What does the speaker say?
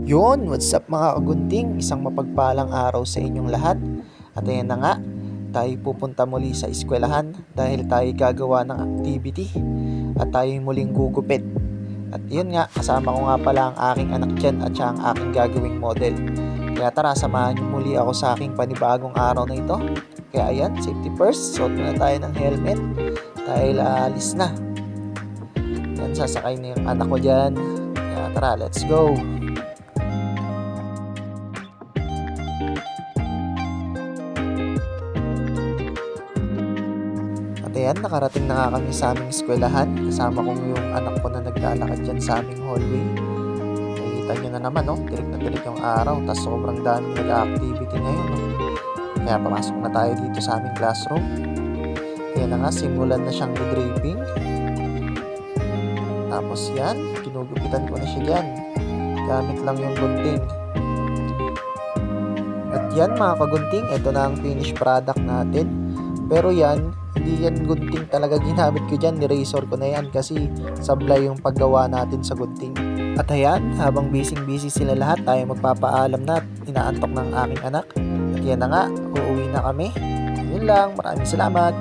Yun, what's up mga kagunting? Isang mapagpalang araw sa inyong lahat. At ayan na nga, tayo pupunta muli sa eskwelahan dahil tayo gagawa ng activity at tayo muling gugupit. At yun nga, kasama ko nga pala ang aking anak dyan at siya ang aking gagawing model. Kaya tara, samahan niyo muli ako sa aking panibagong araw na ito. Kaya ayan, safety first, suot na tayo ng helmet dahil alis na. Yan, sasakay na yung anak ko dyan. Kaya tara, let's go! At ayan, nakarating na nga kami sa aming eskwelahan. Kasama ko yung anak ko na naglalakad dyan sa aming hallway. Nakikita nyo na naman, no? Tirik na tirik yung araw. Tapos sobrang daming nag-activity ngayon, no? Kaya papasok na tayo dito sa aming classroom. Kaya na nga, simulan na siyang draping. Tapos yan, ginugupitan ko na siya dyan. Gamit lang yung gunting. At yan mga kagunting, ito na ang finished product natin. Pero yan, hindi yan gunting talaga ginamit ko dyan. Ni-razor ko na yan kasi sablay yung paggawa natin sa gunting. At ayan, habang busy sila lahat, tayo magpapaalam na at inaantok ng aking anak. At yan na nga, uuwi na kami. Yun lang, maraming salamat.